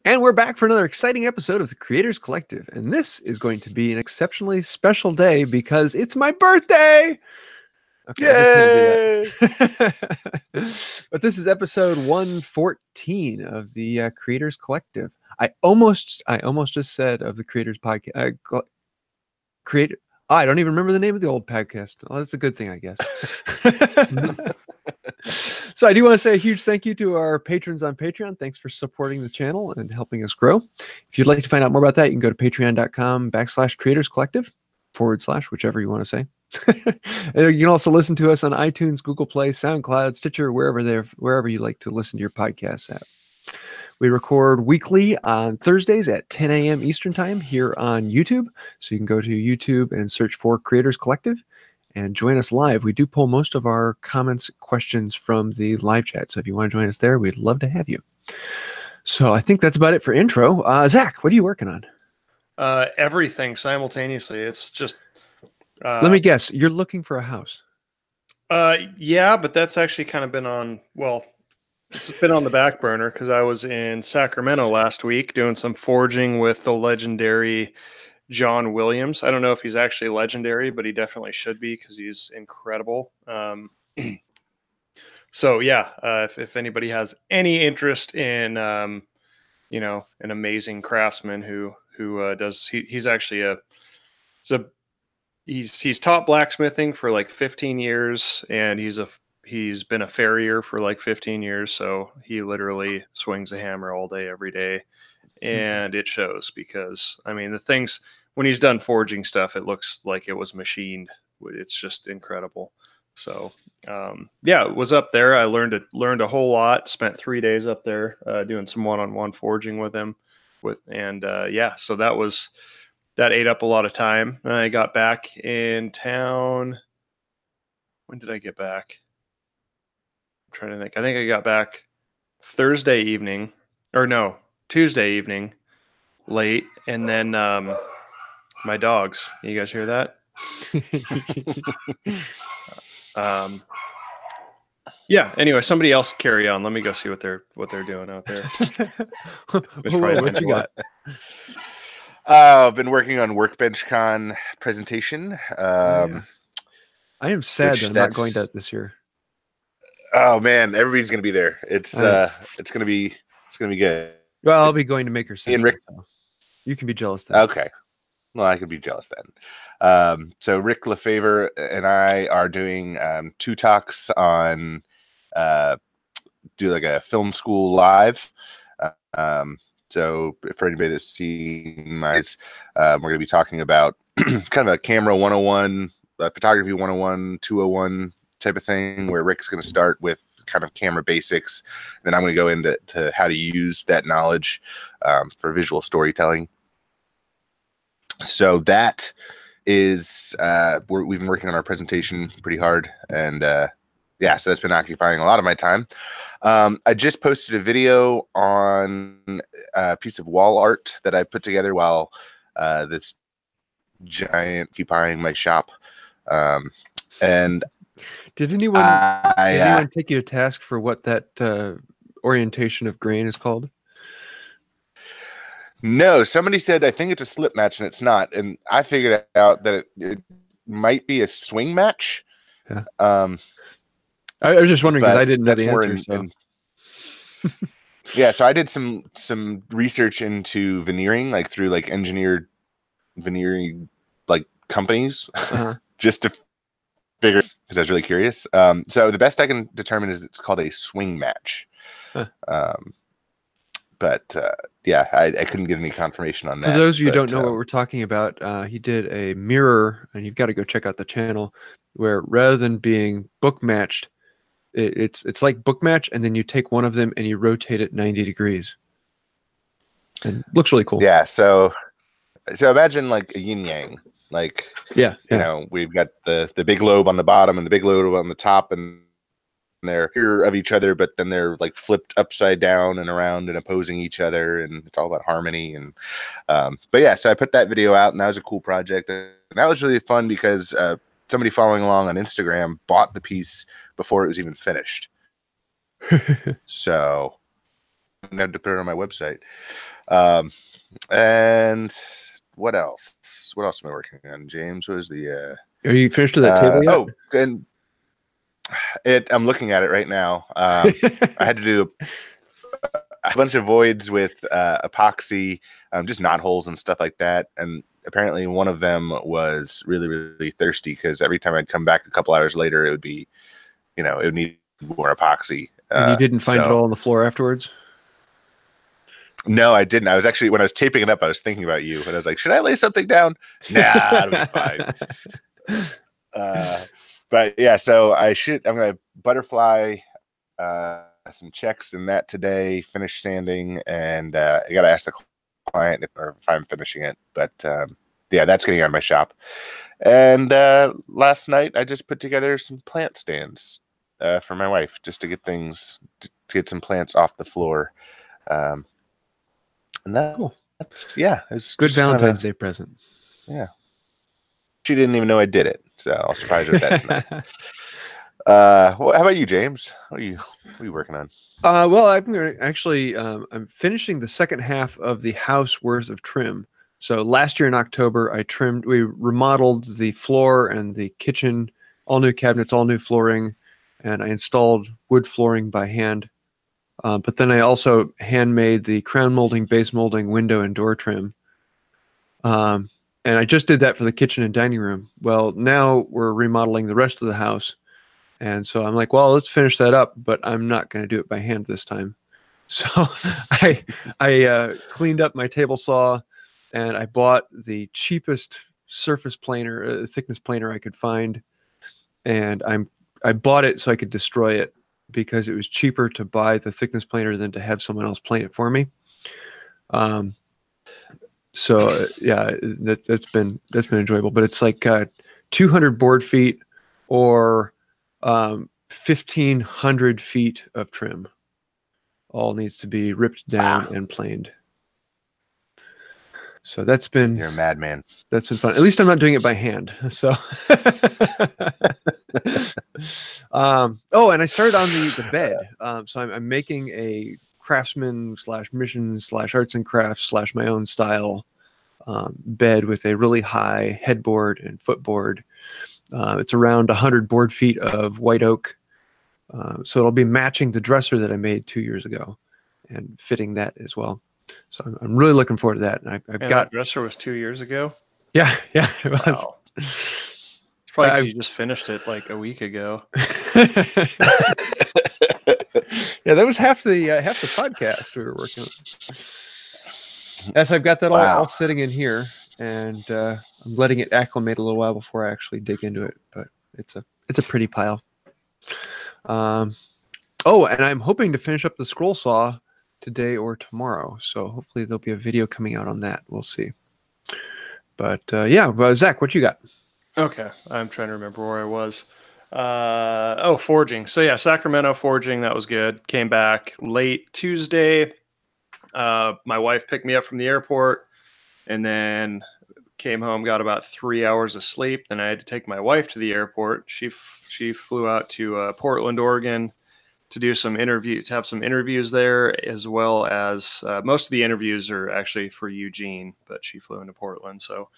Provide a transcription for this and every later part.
And we're back for another exciting episode of the Creators Collective. And this is going to be an exceptionally special day because it's my birthday. Okay, I just can't do that. But this is episode 114 of the Creators Collective. I almost just said of the Creators Podcast. I don't even remember the name of the old podcast. Well, that's a good thing, I guess. So I do want to say a huge thank you to our patrons on Patreon. Thanks for supporting the channel and helping us grow. If you'd like to find out more about that, you can go to patreon.com/creatorscollective / whichever you want to say. You can also listen to us on iTunes, Google Play, SoundCloud, Stitcher, wherever you like to listen to your podcasts at. We record weekly on Thursdays at 10 a.m. Eastern Time here on YouTube. So you can go to YouTube and search for Creators Collective and join us live. We do pull most of our comments, questions from the live chat. So if you want to join us there, we'd love to have you. So I think that's about it for intro. Zach, what are you working on? Everything simultaneously. It's just... Let me guess. You're looking for a house. Yeah, but that's actually kind of been on... Well, it's been on the back burner because I was in Sacramento last week doing some forging with the legendary John Williams. I don't know if he's actually legendary, but he definitely should be because he's incredible. So yeah, if anybody has any interest in, an amazing craftsman who does, he's actually he's taught blacksmithing for like 15 years and he's been a farrier for like 15 years. So he literally swings a hammer all day, every day. And it shows because, I mean, the things, when he's done forging stuff, it looks like it was machined. It's just incredible. So, yeah, it was up there. I learned a whole lot, spent 3 days up there, doing some one-on-one forging with him yeah, so that ate up a lot of time. I got back in town. When did I get back? I'm trying to think. I think I got back Thursday evening, or no, Tuesday evening, late, and then my dogs. You guys hear that? Yeah. Anyway, somebody else carry on. Let me go see what they're doing out there. What you got? I've been working on Workbenchcon presentation. I am sad that I'm not going to that this year. Oh man, everybody's gonna be there. It's gonna be good. Well, I'll be going to Maker Central. And Rick, so you can be jealous then. Okay. Well, I could be jealous then. So Rick Lefevre and I are doing 2 talks on do like a film school live. So for anybody that's seen my, we're going to be talking about kind of a camera 101, photography 101, 201 type of thing, where Rick's going to start with kind of camera basics. Then I'm going to go into how to use that knowledge for visual storytelling. So that is, we've been working on our presentation pretty hard. And yeah, so that's been occupying a lot of my time. I just posted a video on a piece of wall art that I put together while this giant occupying my shop. And did anyone take you to task for what that orientation of grain is called? No, somebody said, I think it's a slip match, and it's not. And I figured out that it might be a swing match. Yeah. I was just wondering because I didn't know the answer. So. Yeah, so I did some research into veneering, like through like engineered veneering like companies, just to figure, because I was really curious. So the best I can determine is it's called a swing match. But yeah, I couldn't get any confirmation on that. For those of you who don't know what we're talking about, he did a mirror, and you've got to go check out the channel, where rather than being book matched, it's like book match, and then you take one of them and you rotate it 90 degrees. And it looks really cool. Yeah, so imagine like a yin yang. Like, you know, we've got the big lobe on the bottom and the big lobe on the top, and they're here of each other, but then they're like flipped upside down and around and opposing each other, and it's all about harmony. And but yeah, so I put that video out, and that was a cool project, and that was really fun because somebody following along on Instagram bought the piece before it was even finished. So have to put it on my website. And what else? What else am I working on, James? What is the? Are you finished with that table yet? Oh, and I'm looking at it right now. I had to do a bunch of voids with epoxy, just knot holes and stuff like that. And apparently one of them was really, really thirsty because every time I'd come back a couple hours later, it would be, it would need more epoxy. And you didn't find it all on the floor afterwards? No, I didn't. I was actually, when I was taping it up, I was thinking about you, and I was like, should I lay something down? Nah, it'll be fine. But yeah, so I'm going to butterfly some checks in that today, finish sanding, and I got to ask the client if I'm finishing it. But yeah, that's getting out of my shop. And last night, I just put together some plant stands for my wife, just to get some plants off the floor. And that's it's good Valentine's Day present. Yeah, she didn't even know I did it, so I'll surprise her with that tonight. How about you, James? What are you working on? Well, I'm finishing the second half of the house worth of trim. So last year in October, we remodeled the floor and the kitchen, all new cabinets, all new flooring, and I installed wood flooring by hand. But then I also handmade the crown molding, base molding, window and door trim. And I just did that for the kitchen and dining room. Well, now we're remodeling the rest of the house. And so I'm like, well, let's finish that up, but I'm not going to do it by hand this time. So I cleaned up my table saw, and I bought the cheapest surface planer, thickness planer I could find. And I bought it so I could destroy it, because it was cheaper to buy the thickness planer than to have someone else plane it for me. So yeah, that's been enjoyable, but it's like 200 board feet or 1,500 feet of trim. All needs to be ripped down and planed. So that's been... You're a madman. That's been fun. At least I'm not doing it by hand. So, oh, and I started on the bed. So I'm making a craftsman / mission / arts and crafts / my own style bed with a really high headboard and footboard. It's around 100 board feet of white oak. So it'll be matching the dresser that I made 2 years ago and fitting that as well. So I'm really looking forward to that. And I've got... That dresser was 2 years ago? Yeah, it was. Wow. It's probably because you just finished it like a week ago. Yeah, that was half the podcast we were working on. Yes, I've got that all sitting in here, and I'm letting it acclimate a little while before I actually dig into it. But it's a pretty pile. Oh, and I'm hoping to finish up the scroll saw today or tomorrow, so hopefully there'll be a video coming out on that. We'll see. But yeah, Zach, what you got? Okay, I'm trying to remember where I was. Forging. So yeah, Sacramento forging, that was good. Came back late Tuesday. My wife picked me up from the airport, and then came home, got about 3 hours of sleep. Then I had to take my wife to the airport. She flew out to Portland, Oregon, to do some interviews, to have some interviews there, as well as most of the interviews are actually for Eugene, but she flew into Portland. So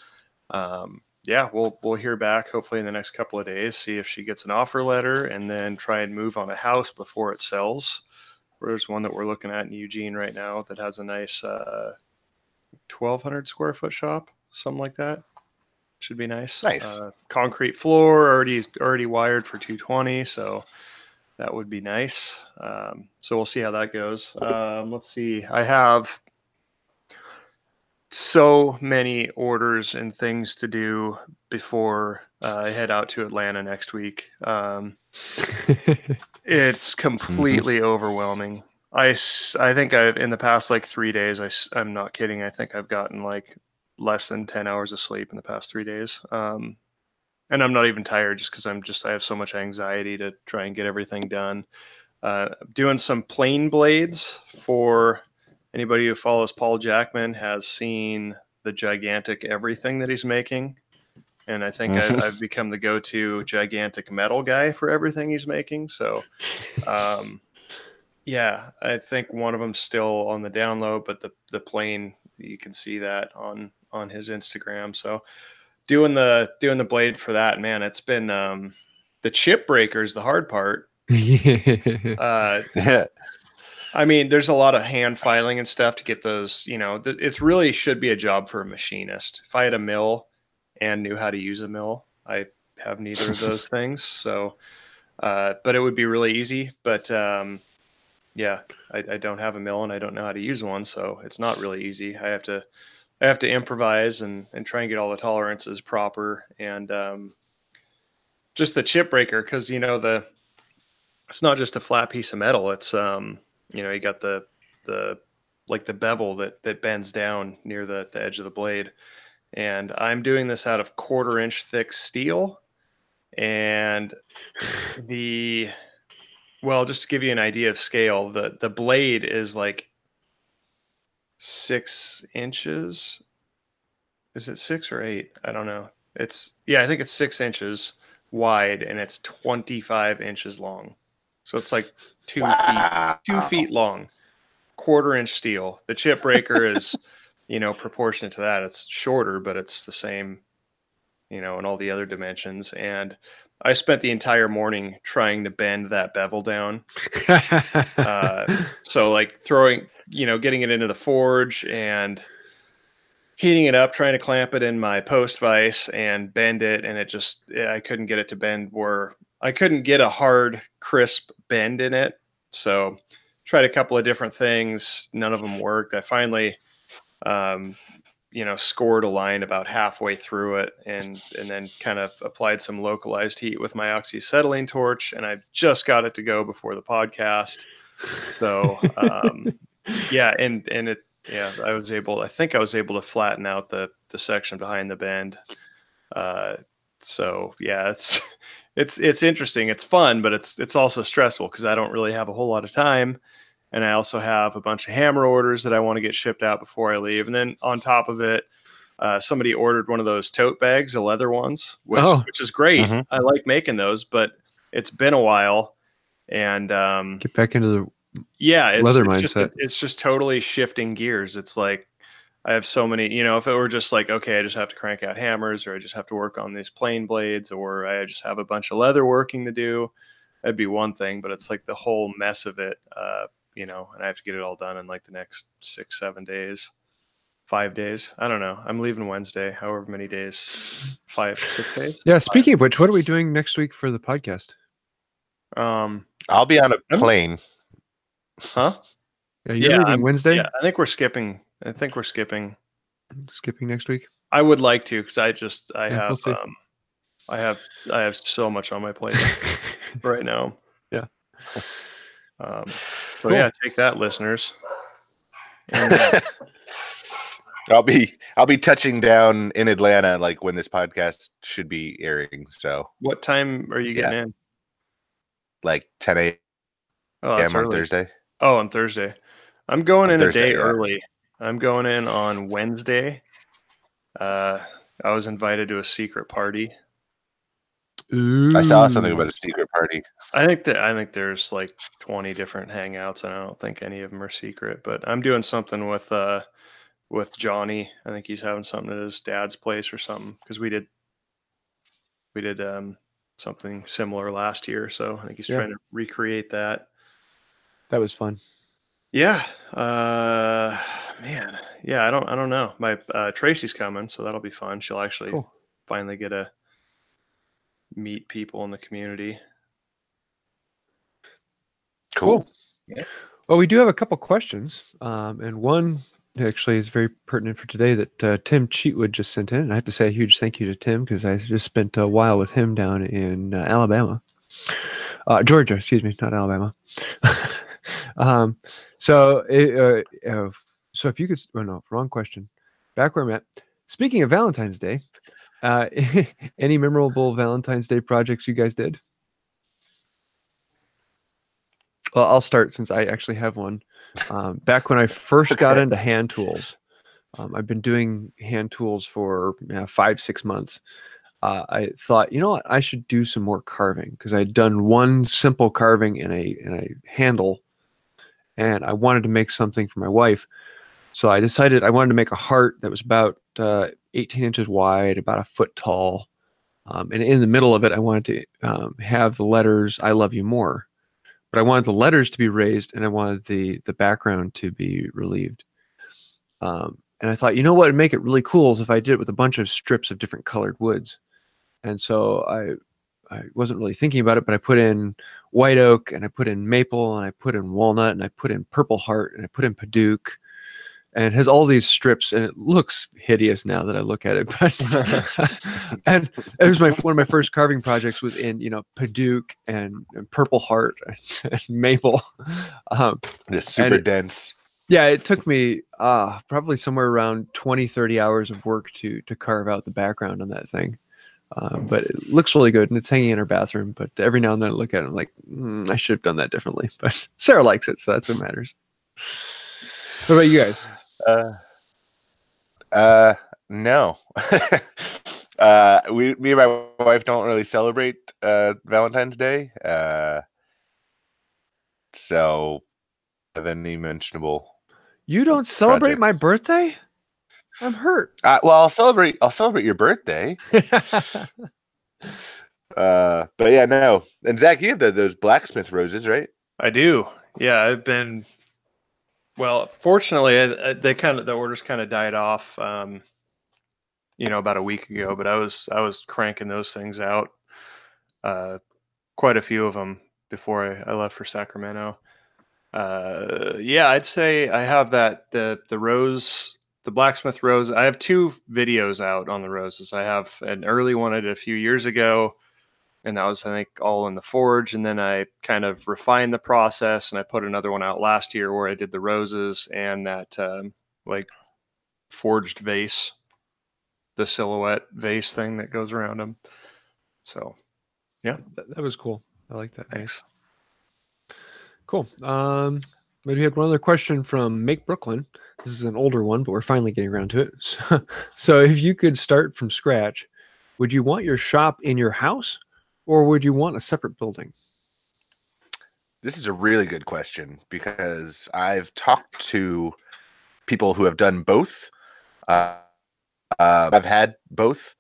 yeah, we'll hear back hopefully in the next couple of days, see if she gets an offer letter, and then try and move on a house before it sells. There's one that we're looking at in Eugene right now that has a nice 1,200 square foot shop, something like that. Should be nice. Nice. Concrete floor, already wired for 220, so that would be nice. So we'll see how that goes. Let's see. I have so many orders and things to do before I head out to Atlanta next week. It's completely overwhelming. I think in the past like 3 days, I'm not kidding, I think I've gotten like less than 10 hours of sleep in the past 3 days. And I'm not even tired, just because I have so much anxiety to try and get everything done. Doing some plane blades. For anybody who follows Paul Jackman has seen the gigantic everything that he's making. And I think I've become the go-to gigantic metal guy for everything he's making. So Yeah, I think one of them's still on the download, but the plane, you can see that on his Instagram. So doing the blade for that, man, it's been the chip breaker is the hard part. Uh, Yeah. I mean, there's a lot of hand filing and stuff to get those. You know, it's really should be a job for a machinist. If I had a mill and knew how to use a mill, I have neither of those things. So, but it would be really easy. But yeah, I don't have a mill and I don't know how to use one, so it's not really easy. I have to improvise and try and get all the tolerances proper, and just the chip breaker, because you know it's not just a flat piece of metal. It's you know, you got the like the bevel that bends down near the edge of the blade, and I'm doing this out of 1/4 inch thick steel, and the well, just to give you an idea of scale, the blade is like 6 inches. Is it 6 or 8? I don't know. Yeah, I think it's 6 inches wide and it's 25 inches long. So it's like 2 feet, Wow. 2 feet long, 1/4 inch steel. The chip breaker is, you know, proportionate to that. It's shorter, but it's the same, you know, in all the other dimensions. And I spent the entire morning trying to bend that bevel down. So like throwing, you know, getting it into the forge and heating it up, trying to clamp it in my post vise and bend it, and I couldn't get it to bend where I couldn't get a hard, crisp bend in it. So tried a couple of different things, none of them worked. I finally, you know, scored a line about halfway through it, and then kind of applied some localized heat with my oxyacetylene torch, and I just got it to go before the podcast. So yeah, and it yeah, I think I was able to flatten out the section behind the bend. So yeah, it's interesting. It's fun, but it's also stressful because I don't really have a whole lot of time. And I also have a bunch of hammer orders that I want to get shipped out before I leave. And then on top of it, somebody ordered one of those tote bags, the leather ones, which is great. Mhm. I like making those, but it's been a while. And Get back into the yeah, leather mindset. It's just totally shifting gears. It's like I have so many, you know, if it were just like, okay, I just have to crank out hammers, or I just have to work on these plain blades, or I just have a bunch of leather working to do, that'd be one thing. But it's like the whole mess of it, you know, and I have to get it all done in like the next 6, 7 days, 5 days. I don't know. I'm leaving Wednesday, however many days, 5, 6 days. Yeah. Speaking of which, what are we doing next week for the podcast? I'll be on a plane. Huh? Yeah, you're leaving Wednesday. Yeah, I think we're skipping. Skipping next week. I would like to, because I Yeah, have we'll see. I have so much on my plate right now. Yeah. So Cool. yeah, take that, listeners. And, I'll be touching down in Atlanta like when this podcast should be airing. So what time are you getting in? like 10 a.m. Oh, that's on early. Thursday. Oh, on Thursday. I'm going in Thursday, a day early. I'm going in on Wednesday. I was invited to a secret party. I saw something about a secret party. I think there's like 20 different hangouts, and I don't think any of them are secret. But I'm doing something with Johnny. I think he's having something at his dad's place or something, because we did something similar last year. So I think he's trying to recreate that. That was fun. Yeah. Man. Yeah, I don't know. My Tracy's coming, so that'll be fun. She'll actually finally get to meet people in the community. Cool. Yeah. Well, we do have a couple questions, and one actually is very pertinent for today that Tim Cheatwood just sent in. And I have to say a huge thank you to Tim, because I just spent a while with him down in Georgia, excuse me, not Alabama. So if you could, no, wrong question. Back where I'm at. Speaking of Valentine's Day, any memorable Valentine's Day projects you guys did? Well, I'll start since I actually have one. Back when I first got into hand tools, I've been doing hand tools for 5-6 months. I thought, you know what, I should do some more carving, because I'd done one simple carving in a handle and I wanted to make something for my wife. So I decided I wanted to make a heart that was about 18 inches wide, about a foot tall. And in the middle of it, I wanted to have the letters, "I love you more." But I wanted the letters to be raised, and I wanted the background to be relieved. And I thought, you know what would make it really cool is if I did it with a bunch of strips of different colored woods. And so I wasn't really thinking about it, but I put in white oak, and I put in maple, and I put in walnut, and I put in purple heart, and I put in padauk. And it has all these strips, and it looks hideous now that I look at it. But and it was one of my first carving projects was in, you know, padauk and purple heart and maple. It's super dense. Yeah, it took me probably somewhere around 20, 30 hours of work to carve out the background on that thing. But it looks really good, and it's hanging in our bathroom. But every now and then I look at it, I'm like, I should have done that differently. But Sarah likes it, so that's what matters. What about you guys? No. Me and my wife don't really celebrate Valentine's Day. So any mentionable. You don't celebrate projects. my birthday? I'm hurt. Well, I'll celebrate your birthday. But yeah, no. And Zach, you have those blacksmith roses, right? I do. Yeah, I've been. Well, fortunately, the orders kind of died off, you know, about a week ago. But I was cranking those things out, quite a few of them before I left for Sacramento. Yeah, I'd say I have the rose, the blacksmith rose. I have 2 videos out on the roses. I have an early one I did a few years ago, and that was, I think, all in the forge. And then I kind of refined the process, and I put another one out last year where I did the roses and that like forged vase, the silhouette vase thing that goes around them. So, yeah, that was cool. I like that. Thanks. Cool. Maybe we had one other question from Make Brooklyn. This is an older one, but we're finally getting around to it. So if you could start from scratch, would you want your shop in your house, or would you want a separate building? This is a really good question because I've talked to people who have done both. I've had both,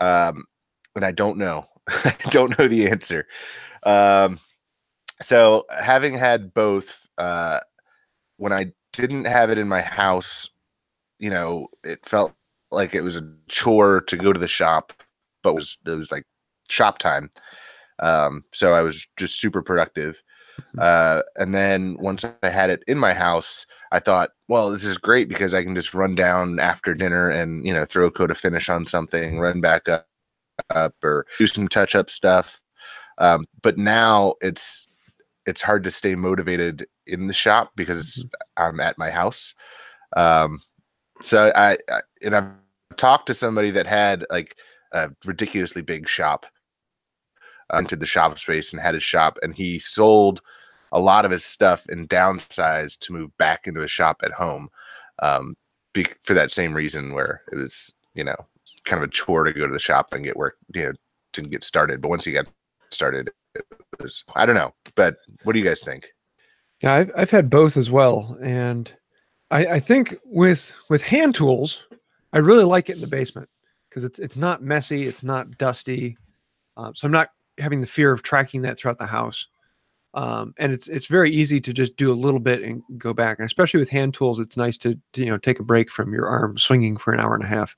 and I don't know. I don't know the answer. So having had both, when I didn't have it in my house, you know, it felt like it was a chore to go to the shop, but it was like shop time. So I was just super productive. And then once I had it in my house, I thought, well, this is great because I can just run down after dinner and, you know, throw a coat of finish on something, run back up or do some touch-up stuff. But now it's hard to stay motivated in the shop because I'm at my house. So I've talked to somebody that had like a ridiculously big shop, into the shop space and had his shop, and he sold a lot of his stuff and downsized to move back into a shop at home, for that same reason where it was, you know, kind of a chore to go to the shop and get work, you know, to get started. But once he got started, it was, I don't know. But what do you guys think? Yeah, I've had both as well, and I think with hand tools, I really like it in the basement because it's not messy, it's not dusty, so I'm not having the fear of tracking that throughout the house. And it's very easy to just do a little bit and go back. And especially with hand tools, it's nice to you know, take a break from your arm swinging for an hour and a half.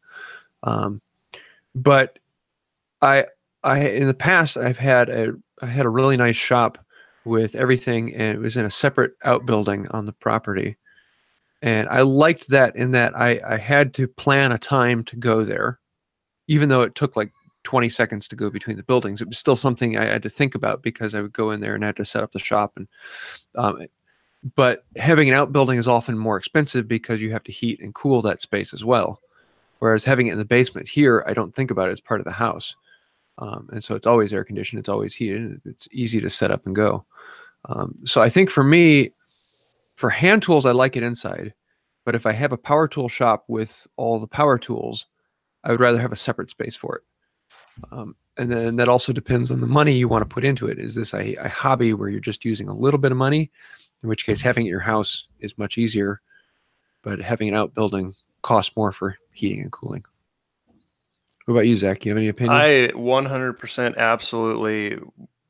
But I in the past I had a really nice shop with everything, and it was in a separate outbuilding on the property. And I liked that in that I had to plan a time to go there, even though it took like 20 seconds to go between the buildings. It was still something I had to think about because I would go in there and I had to set up the shop. And but having an outbuilding is often more expensive because you have to heat and cool that space as well. Whereas having it in the basement here, I don't think about it as part of the house. And so it's always air conditioned, it's always heated, it's easy to set up and go. So I think for me, for hand tools, I like it inside. But if I have a power tool shop with all the power tools, I would rather have a separate space for it. And then that also depends on the money you want to put into it. Is this a hobby where you're just using a little bit of money? in which case having it in your house is much easier, but having an outbuilding costs more for heating and cooling. What about you, Zach? You have any opinion? I 100% absolutely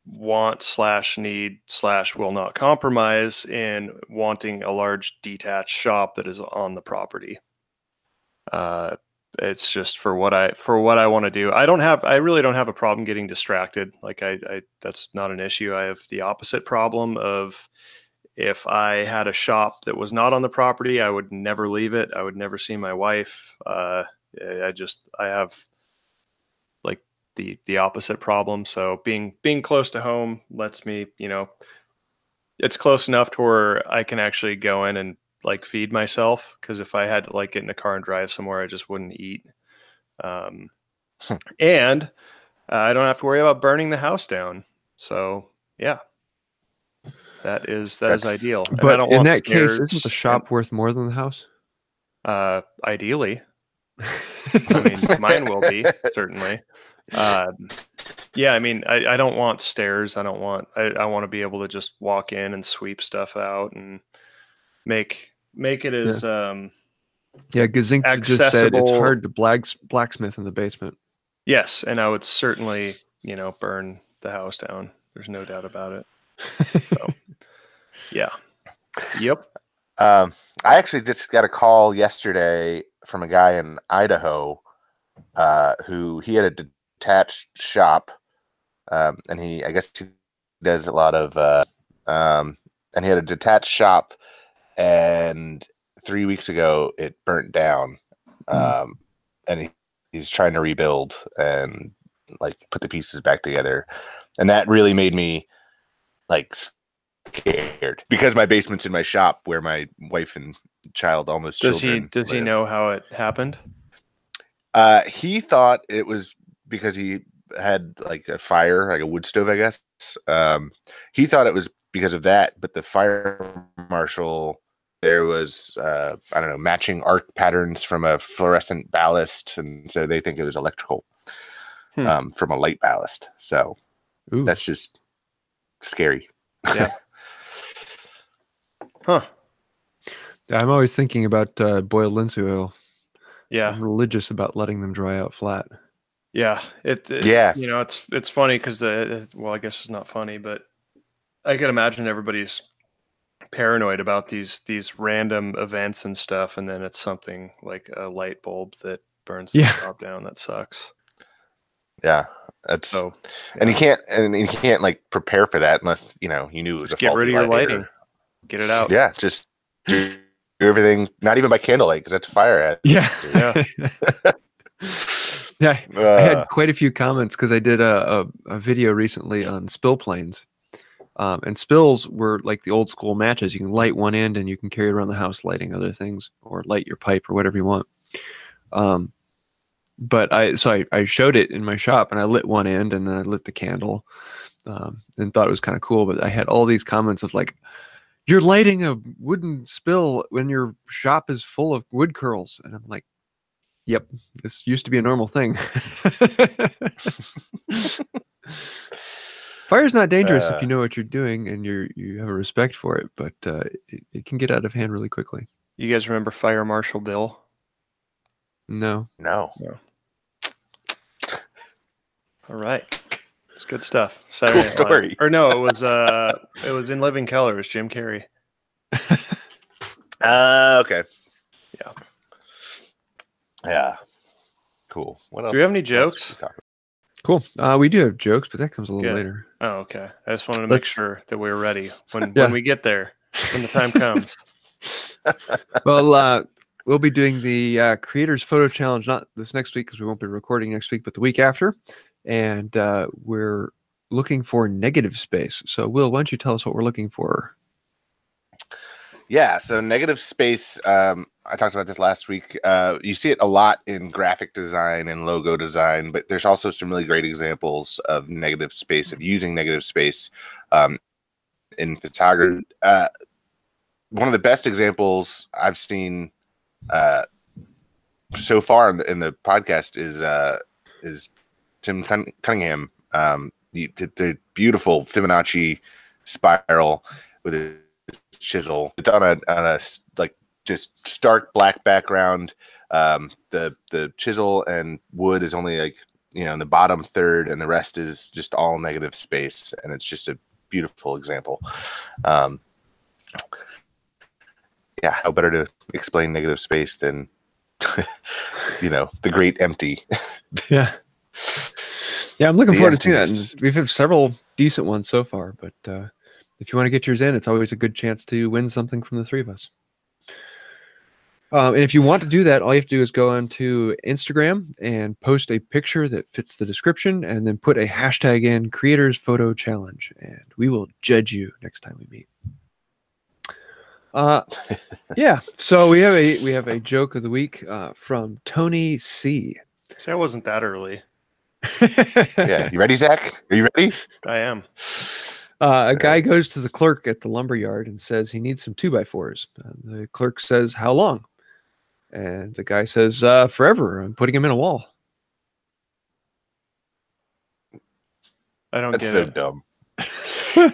want/need/will not compromise in wanting a large detached shop that is on the property. It's just for what I want to do. I really don't have a problem getting distracted. Like I that's not an issue. I have the opposite problem of, if I had a shop that was not on the property, I would never leave it. I would never see my wife. I have like the opposite problem. So being close to home lets me, it's close enough to where I can actually go in and like feed myself. Because if I had to like get in a car and drive somewhere, I just wouldn't eat. And I don't have to worry about burning the house down. So yeah, that is ideal. And I But don't in want that case, stairs. isn't the shop worth more than the house? Ideally, I mean, mine will be, certainly. Yeah, I mean, I don't want stairs. I want to be able to just walk in and sweep stuff out and make it as Yeah, Gazink just said it's hard to blacksmith in the basement. Yes, and I would certainly, burn the house down. There's no doubt about it. So, yeah. Yep. I actually just got a call yesterday from a guy in Idaho who he had a detached shop, and I guess he does a lot of, and he had a detached shop, and 3 weeks ago it burnt down, and he's trying to rebuild and like put the pieces back together, and that really made me like scared, because my basement's in my shop where my wife and child, almost children, Does he know how it happened? He thought it was because he had like a fire, like a wood stove, I guess. He thought it was because of that, but the fire marshal, there was I don't know, matching arc patterns from a fluorescent ballast, and so they think it was electrical from a light ballast. So that's just scary. Yeah. Huh. I'm always thinking about boiled linseed oil. Yeah. I'm religious about letting them dry out flat. Yeah. Yeah. It's funny because well, I guess it's not funny, but I can imagine everybody's paranoid about these random events and stuff, and then it's something like a light bulb that burns the top down. That sucks. Yeah, that's so. Yeah. And you can't like prepare for that unless you knew it was just a faulty light. Get rid of your lighting. Get it out. Yeah, just do everything. Not even by candlelight, because that's a fire hat. Yeah. Yeah. I had quite a few comments because I did a video recently on spill planes. And spills were like the old school matches. You can light one end and you can carry it around the house lighting other things, or light your pipe or whatever you want. But I showed it in my shop, and I lit one end and then I lit the candle, and thought it was kind of cool. But I had all these comments of like, "You're lighting a wooden spill when your shop is full of wood curls," and I'm like, "Yep, this used to be a normal thing." Fire's not dangerous if you know what you're doing and you have a respect for it, but it can get out of hand really quickly. You guys remember Fire Marshal Bill? No. All right, it's good stuff. Saturday cool story. Or no, it was in Living Color. It was Jim Carrey. Okay. Yeah. Cool. What else? Do we have any jokes? Cool. We do have jokes, but that comes a little later. Oh, okay. I just wanted to make sure that we were ready when we get there, when the time comes. Well, we'll be doing the Creators Photo Challenge, not this next week because we won't be recording next week, but the week after. And we're looking for negative space. So, Will, why don't you tell us what we're looking for? Yeah, so negative space, I talked about this last week. You see it a lot in graphic design and logo design, but there's also some really great examples of negative space, of using negative space in photography. One of the best examples I've seen so far in the podcast is Tim Cunningham. The beautiful Fibonacci spiral with chisel. It's on a like just stark black background. The chisel and wood is only like, you know, in the bottom third, and the rest is just all negative space, and it's just a beautiful example. Yeah, how better to explain negative space than you know, the great empty. Yeah. Yeah, I'm looking forward to seeing that. And we've had several decent ones so far, but if you want to get yours in, it's always a good chance to win something from the three of us. And if you want to do that, all you have to do is go onto Instagram and post a picture that fits the description, and then put a hashtag in Creators Photo Challenge, and we will judge you next time we meet. Yeah. So we have a joke of the week from Tony C. See, I wasn't that early. Yeah, you ready, Zach? Are you ready? I am. A guy goes to the clerk at the lumber yard and says he needs some 2x4s. The clerk says, "How long?" And the guy says, "Forever. I'm putting him in a wall." I don't That's get so it. dumb.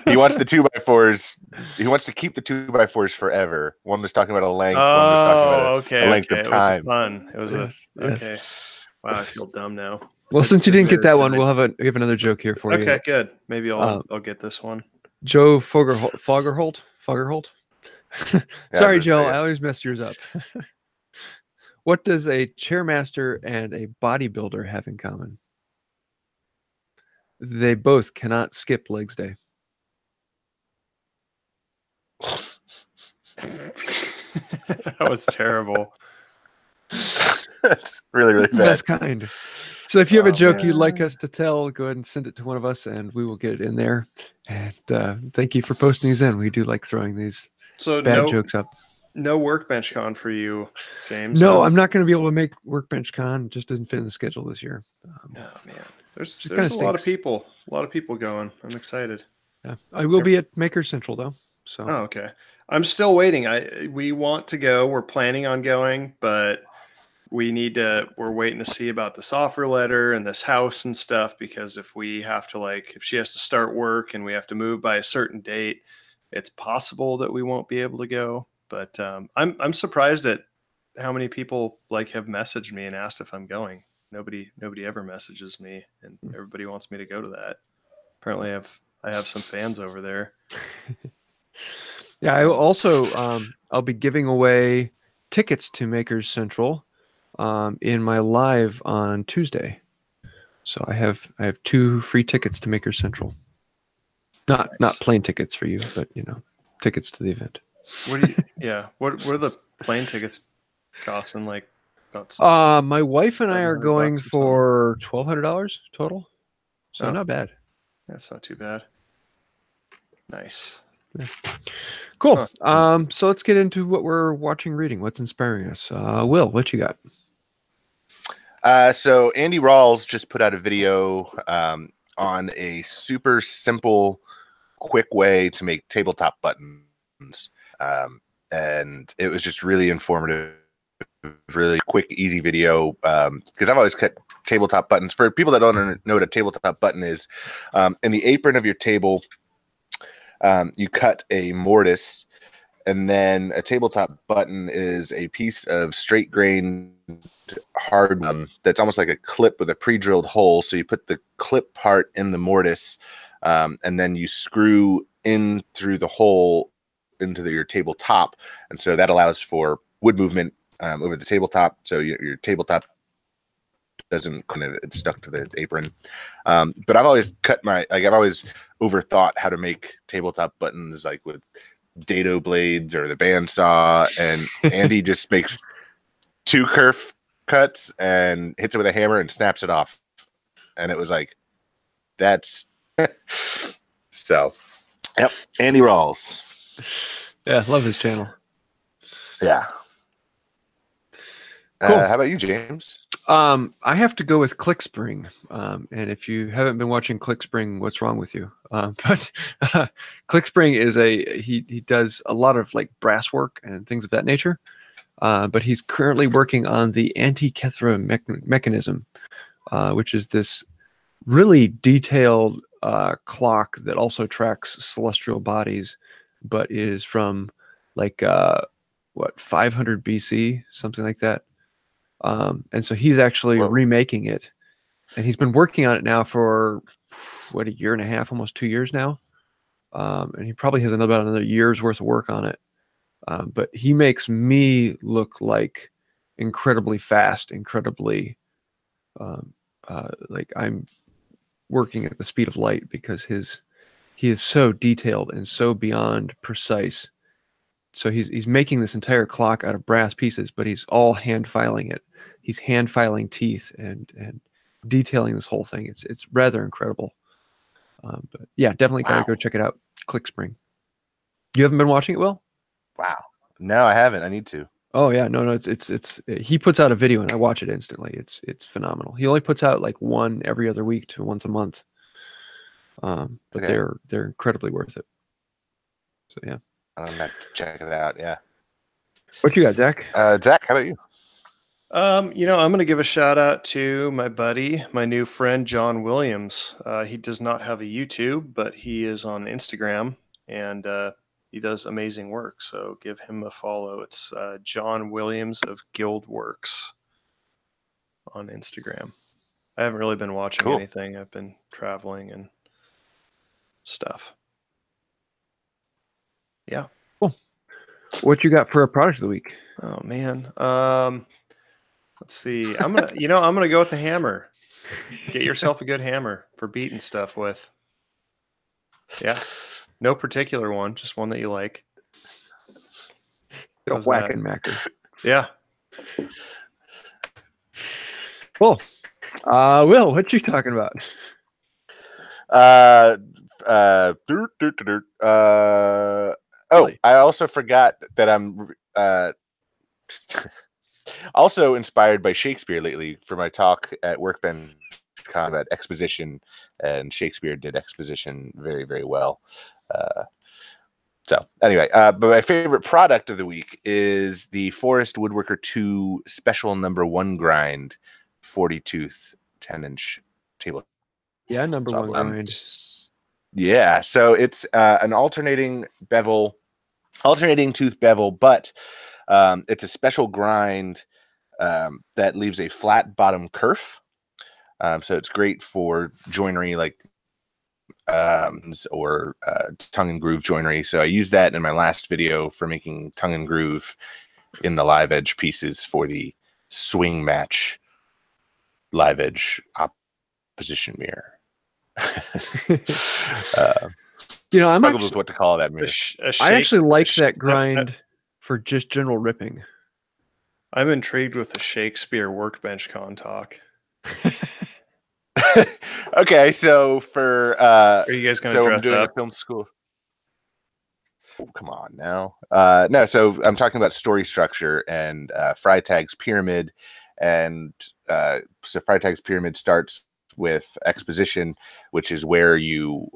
He wants the 2x4s. He wants to keep the 2x4s forever. One was talking about a length. One was talking about a length of time. It was fun. It was Yes. okay. Wow, I feel dumb now. Well, since you didn't get that one, we have another joke here for you. Okay, good. Maybe I'll get this one. Joe Fogerholt. Sorry, Joe. I always mess yours up. What does a chairmaster and a bodybuilder have in common? They both cannot skip legs day. That was terrible. That's really, really bad. Best kind. So if you have a joke you'd like us to tell, go ahead and send it to one of us, and we will get it in there. And thank you for posting these in. We do like throwing these bad jokes up. No Workbenchcon for you, James. No, I'm not going to be able to make Workbenchcon. It just doesn't fit in the schedule this year. No, man. There's a lot of people. A lot of people going. I'm excited. Yeah, I will be at Maker Central though. So. Oh, okay. I'm still waiting. We want to go. We're planning on going, but we're waiting to see about this offer letter and this house and stuff, because if we have to if she has to start work and we have to move by a certain date, it's possible that we won't be able to go. But I'm surprised at how many people have messaged me and asked if I'm going. Nobody ever messages me, and everybody wants me to go to that. Apparently I have some fans over there. Yeah, I also I'll be giving away tickets to Makers Central in my live on Tuesday. So I have 2 free tickets to Makers Central. Not plane tickets for you, but tickets to the event. What are the plane tickets costing? My wife and I are going for $1,200 total. So not bad. That's not too bad. Nice. Yeah. Cool. So let's get into what we're watching, reading. What's inspiring us? Will, what you got? So Andy Rawls just put out a video on a super simple, quick way to make tabletop buttons. And it was just really informative, really quick, easy video. Because I've always cut tabletop buttons. For people that don't know what a tabletop button is, in the apron of your table, you cut a mortise, and then a tabletop button is a piece of straight grain hard that's almost like a clip with a pre-drilled hole. So you put the clip part in the mortise, and then you screw in through the hole into your tabletop, and so that allows for wood movement over the tabletop. So your tabletop doesn't it's stuck to the apron. But I've always I've always overthought how to make tabletop buttons with dado blades or the bandsaw, and Andy just makes 2 kerf cuts and hits it with a hammer and snaps it off, and it was that's so. Yep, Andy Rawls. Yeah, love his channel. Yeah. Cool. How about you, James? I have to go with ClickSpring. And if you haven't been watching ClickSpring, what's wrong with you? But ClickSpring is he does a lot of brass work and things of that nature. But he's currently working on the Antikythera mechanism, which is this really detailed clock that also tracks celestial bodies, but is from like what 500 BC, something like that. And so he's actually remaking it, and he's been working on it now for what, 1.5 years, almost 2 years now. And he probably has about another year's worth of work on it. But he makes me look like incredibly fast, incredibly like I'm working at the speed of light, because he is so detailed and so beyond precise. So he's making this entire clock out of brass pieces, but he's all hand filing it. He's hand filing teeth and detailing this whole thing. It's rather incredible. But yeah, definitely gotta go check it out. ClickSpring. You haven't been watching it, Will? Wow. No, I haven't. I need to. Oh yeah, no, it's he puts out a video and I watch it instantly. It's phenomenal. He only puts out like one every other week to once a month. But they're incredibly worth it. So yeah. I'm gonna have to check it out. Yeah. What you got, Zach? Zach, how about you? I'm going to give a shout out to my buddy, my new friend, John Williams. He does not have a YouTube, but he is on Instagram, and he does amazing work. So give him a follow. It's John Williams of Guildworks on Instagram. I haven't really been watching anything. I've been traveling and stuff. Yeah. Cool. What you got for a product of the week? Oh man. Let's see. I'm gonna go with the hammer. Get yourself a good hammer for beating stuff with. Yeah. No particular one, just one that you like. A whacking macker. Yeah. Cool. Will, what you talking about? I also forgot that I'm also inspired by Shakespeare lately for my talk at WorkbenchCon about exposition, and Shakespeare did exposition very, very well. So anyway, but my favorite product of the week is the Forest Woodworker 2 Special Number 1 Grind 40 tooth 10-inch table. Yeah, number 1 grind. Yeah, so it's an alternating tooth bevel, but it's a special grind that leaves a flat bottom kerf. So it's great for joinery like or tongue and groove joinery. So I used that in my last video for making tongue and groove in the live edge pieces for the swing match live edge opposition mirror. I'm struggled with what to call that mirror. I actually like that grind for just general ripping. I'm intrigued with the Shakespeare WorkbenchCon talk. Okay, so for are you guys going to dress doing up? A film school? Oh, come on now. No, so I'm talking about story structure and Freytag's pyramid, and so Freytag's pyramid starts with exposition, which is where you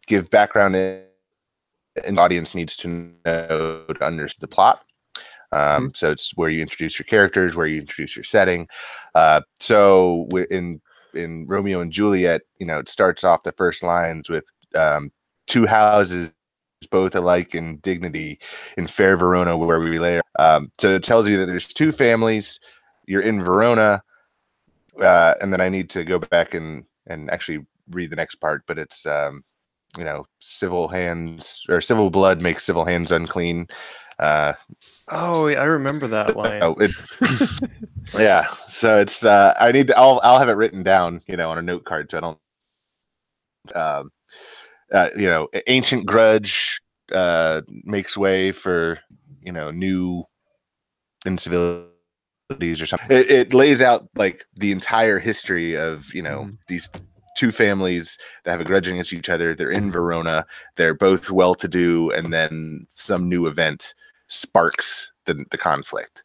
give background and the audience needs to know to understand the plot. So it's where you introduce your characters, where you introduce your setting. So in Romeo and Juliet, it starts off the first lines with two houses, both alike in dignity, in fair Verona, where we lay. So it tells you that there's two families. You're in Verona, and then I need to go back and actually read the next part. But it's civil hands or civil blood makes civil hands unclean. I remember that line. Yeah. So it's I need to. I'll have it written down, on a note card, so I don't. Ancient grudge makes way for new incivilities or something. It lays out like the entire history of these two families that have a grudge against each other. They're in Verona. They're both well-to-do, and then some new event sparks the conflict.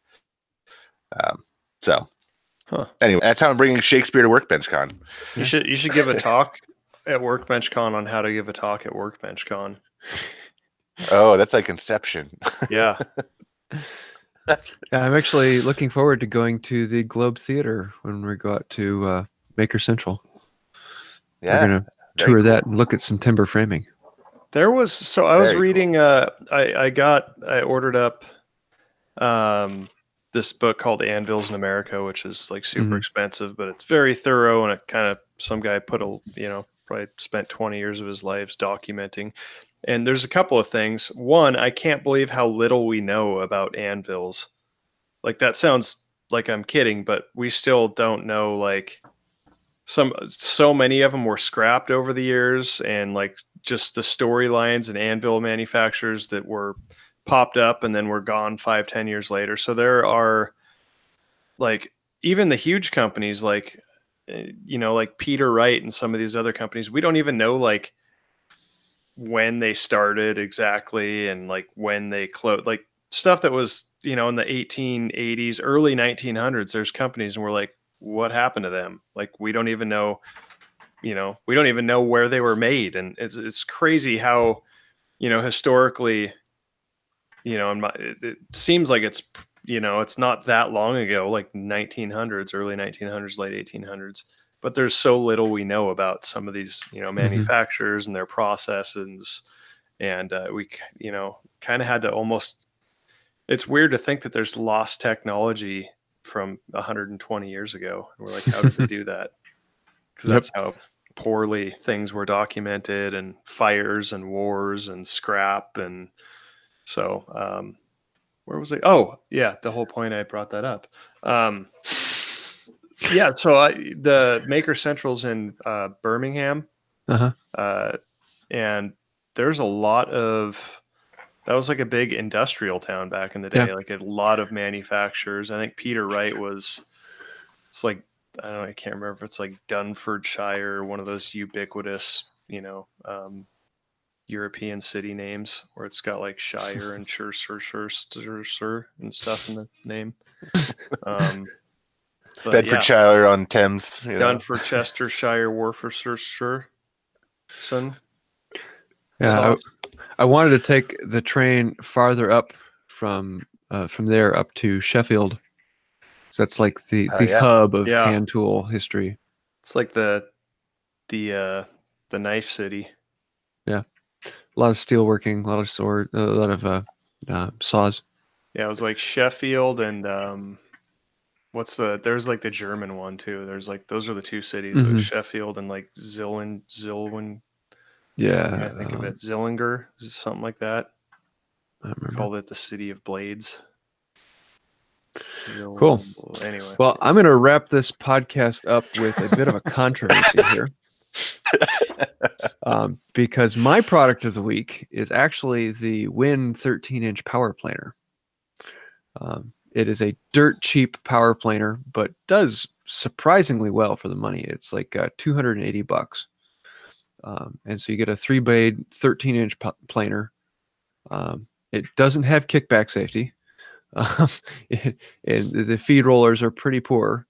Anyway, that's how I'm bringing Shakespeare to WorkbenchCon. You should give a talk at WorkbenchCon on how to give a talk at WorkbenchCon. Oh, that's like Inception. Yeah. Yeah, I'm actually looking forward to going to the Globe Theater when we go out to Maker Central. Yeah, we're gonna tour that and look at some timber framing. There was, so I was Very reading, I ordered up this book called Anvils in America, which is like super expensive, but it's very thorough, and it kind of, some guy put a, probably spent 20 years of his life documenting. And there's a couple of things. One, I can't believe how little we know about anvils. Like, that sounds like I'm kidding, but we still don't know, like, so many of them were scrapped over the years, and like just the storylines and anvil manufacturers that were popped up and then were gone 5-10 years later. So there are, like, even the huge companies like like Peter Wright and some of these other companies, we don't even know like when they started exactly, and like when they closed, like stuff that was in the 1880s, early 1900s. There's companies, and we're like, what happened to them? Like, we don't even know, we don't even know where they were made. And it's crazy how, historically, it seems like it's, it's not that long ago, like 1900s, early 1900s, late 1800s, but there's so little we know about some of these, manufacturers and their processes. And we, kind of had to almost, it's weird to think that there's lost technology from 120 years ago. And we're like, how did they do that? Because that's how poorly things were documented, and fires and wars and scrap. And so, where was I? Oh, yeah, the whole point I brought that up. Yeah, so the Maker Central's in Birmingham. And there's a lot of, that was like a big industrial town back in the day, like a lot of manufacturers. I think Peter Wright it's like, I don't know, I can't remember if it's like Dunfordshire, one of those ubiquitous, European city names where it's got like Shire and Shire and stuff in the name. Bedfordshire on Thames. Dunfordchestershire, Worcestershire. Yeah, I wanted to take the train farther up from there up to Sheffield. So that's like the hub of hand tool history. It's like the knife city. Yeah, a lot of steel working, a lot of sword, a lot of saws. Yeah, it was like Sheffield and there's like the German one too. There's like, those are the two cities. It was Sheffield and like Zilwin. Yeah, I think of it. Zillinger, something like that. I remember. Called it the City of Blades. Cool. Anyway. Well, I'm going to wrap this podcast up with a bit of a controversy here. Because my product of the week is actually the Win 13-inch power planer. It is a dirt cheap power planer, but does surprisingly well for the money. It's like $280. And so you get a 3-blade 13-inch planer. It doesn't have kickback safety. And the feed rollers are pretty poor,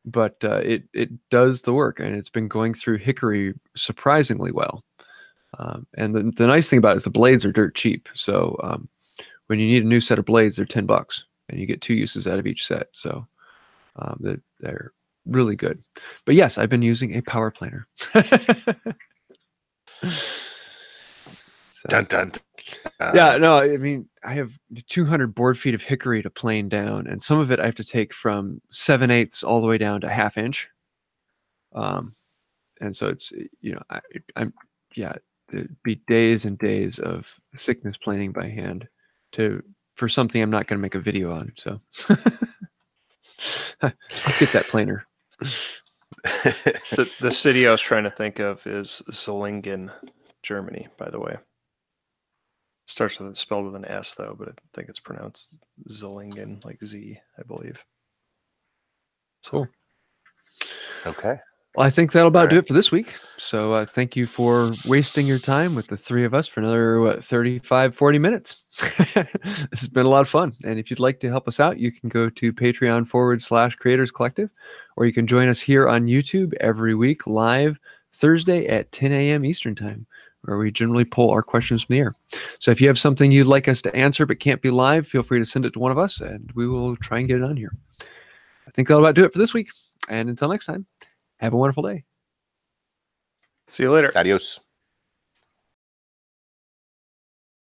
but it does the work, and it's been going through hickory surprisingly well. And the nice thing about it is the blades are dirt cheap. So when you need a new set of blades, they're $10, and you get 2 uses out of each set. So they're really good. But yes, I've been using a power planer. Dun, dun, dun. Yeah, no, I mean, I have 200 board feet of hickory to plane down, and some of it I have to take from 7/8 all the way down to 1/2 inch. And so it's, it'd be days and days of thickness planing by hand for something I'm not going to make a video on. So I'll get that planer. The city I was trying to think of is Zillingen, Germany, by the way. Spelled with an S though, but I think it's pronounced Zillingen, like Z, I believe. Cool. Okay. Well, I think that'll about do it for this week. So thank you for wasting your time with the three of us for another 35, 40 minutes. This has been a lot of fun. And if you'd like to help us out, you can go to Patreon/Creators Collective, or you can join us here on YouTube every week live Thursday at 10 a.m. Eastern Time, where we generally pull our questions from the air. So if you have something you'd like us to answer but can't be live, feel free to send it to one of us, and we will try and get it on here. I think that'll about do it for this week. And until next time, have a wonderful day. See you later. Adios.